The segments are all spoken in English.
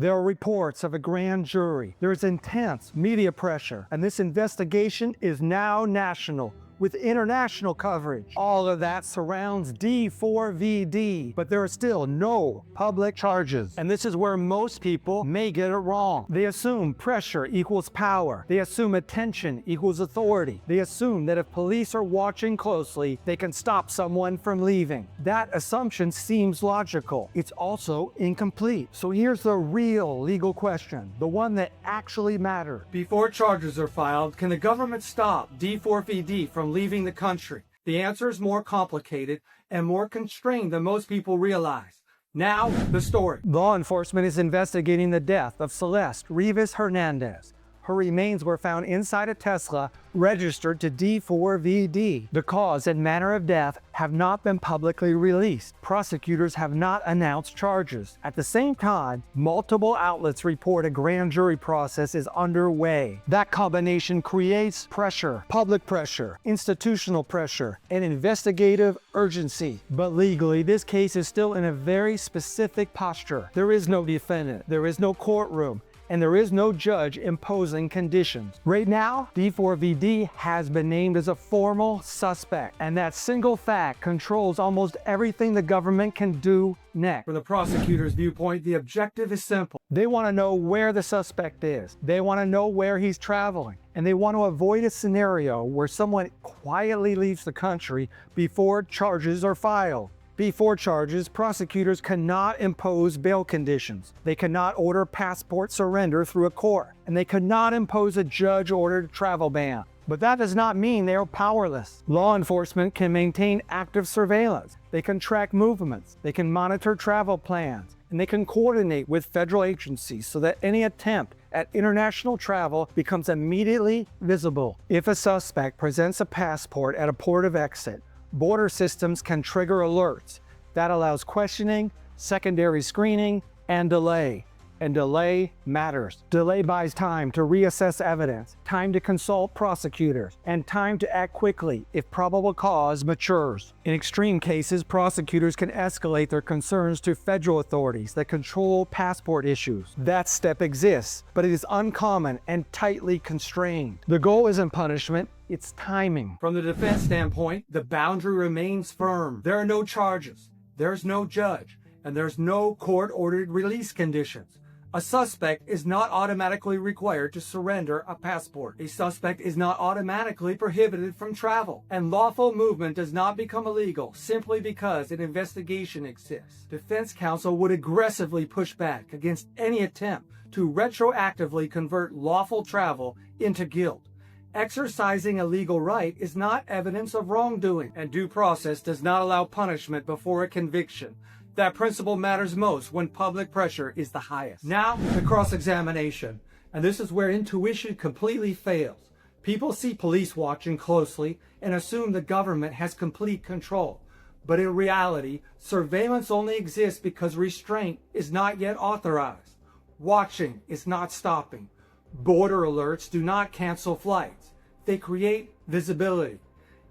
There are reports of a grand jury. There is intense media pressure, and this investigation is now national, with international coverage. All of that surrounds D4vd, but there are still no public charges. And this is where most people may get it wrong. They assume pressure equals power. They assume attention equals authority. They assume that if police are watching closely, they can stop someone from leaving. That assumption seems logical. It's also incomplete. So here's the real legal question, the one that actually matters. Before charges are filed, can the government stop D4vd from leaving the country? The answer is more complicated and more constrained than most people realize. Now, the story. Law enforcement is investigating the death of Celeste Rivas Hernandez. Her remains were found inside a Tesla registered to D4vd. The cause and manner of death have not been publicly released. Prosecutors have not announced charges. At the same time, multiple outlets report a grand jury process is underway. That combination creates pressure, public pressure, institutional pressure, and investigative urgency. But legally, this case is still in a very specific posture. There is no defendant, there is no courtroom, and there is no judge imposing conditions. Right now, D4vd has been named as a formal suspect, and that single fact controls almost everything the government can do next. From the prosecutor's viewpoint, the objective is simple. They want to know where the suspect is. They want to know where he's traveling. And they want to avoid a scenario where someone quietly leaves the country before charges are filed. Before charges, prosecutors cannot impose bail conditions. They cannot order passport surrender through a court, and they cannot impose a judge-ordered travel ban. But that does not mean they are powerless. Law enforcement can maintain active surveillance. They can track movements. They can monitor travel plans, and they can coordinate with federal agencies so that any attempt at international travel becomes immediately visible. If a suspect presents a passport at a port of exit, border systems can trigger alerts. That allows questioning, secondary screening, and delay. And delay matters. Delay buys time to reassess evidence, time to consult prosecutors, and time to act quickly if probable cause matures. In extreme cases, prosecutors can escalate their concerns to federal authorities that control passport issues. That step exists, but it is uncommon and tightly constrained. The goal isn't punishment, it's timing. From the defense standpoint, the boundary remains firm. There are no charges, there's no judge, and there's no court-ordered release conditions. A suspect is not automatically required to surrender a passport. A suspect is not automatically prohibited from travel. And lawful movement does not become illegal simply because an investigation exists. Defense counsel would aggressively push back against any attempt to retroactively convert lawful travel into guilt. Exercising a legal right is not evidence of wrongdoing, and due process does not allow punishment before a conviction. That principle matters most when public pressure is the highest. Now, the cross-examination. And this is where intuition completely fails. People see police watching closely and assume the government has complete control. But in reality, surveillance only exists because restraint is not yet authorized. Watching is not stopping. Border alerts do not cancel flights. They create visibility.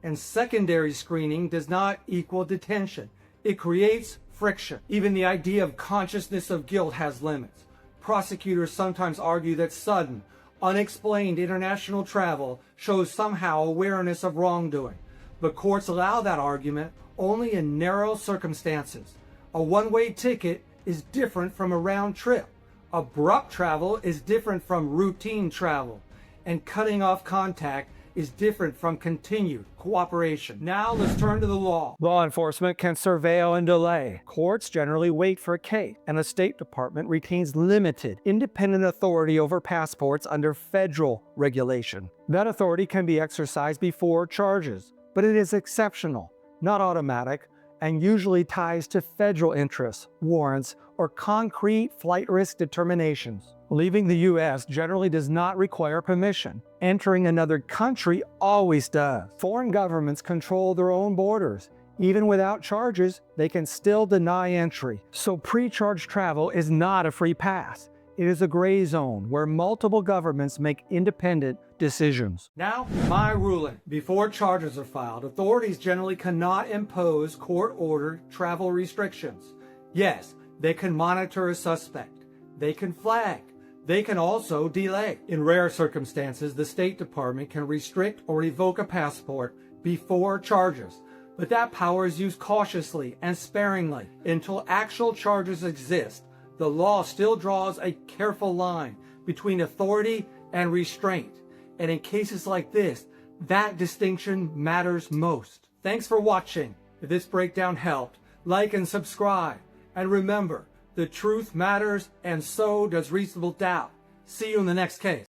And secondary screening does not equal detention. It creates friction. Even the idea of consciousness of guilt has limits. Prosecutors sometimes argue that sudden, unexplained international travel shows somehow awareness of wrongdoing. But courts allow that argument only in narrow circumstances. A one-way ticket is different from a round trip. Abrupt travel is different from routine travel. And cutting off contact is different from continued cooperation. Now let's turn to the law. Law enforcement can surveil and delay. Courts generally wait for a case, and the State Department retains limited, independent authority over passports under federal regulation. That authority can be exercised before charges, but it is exceptional, not automatic, and usually ties to federal interests, warrants, or concrete flight risk determinations. Leaving the U.S. generally does not require permission. Entering another country always does. Foreign governments control their own borders. Even without charges, they can still deny entry. So pre-charge travel is not a free pass. It is a gray zone where multiple governments make independent decisions. Now, my ruling. Before charges are filed, authorities generally cannot impose court-ordered travel restrictions. Yes, they can monitor a suspect. They can flag. They can also delay. In rare circumstances, the State Department can restrict or revoke a passport before charges, but that power is used cautiously and sparingly. Until actual charges exist, the law still draws a careful line between authority and restraint. And in cases like this, that distinction matters most. Thanks for watching. If this breakdown helped, like and subscribe. And remember, the truth matters, and so does reasonable doubt. See you in the next case.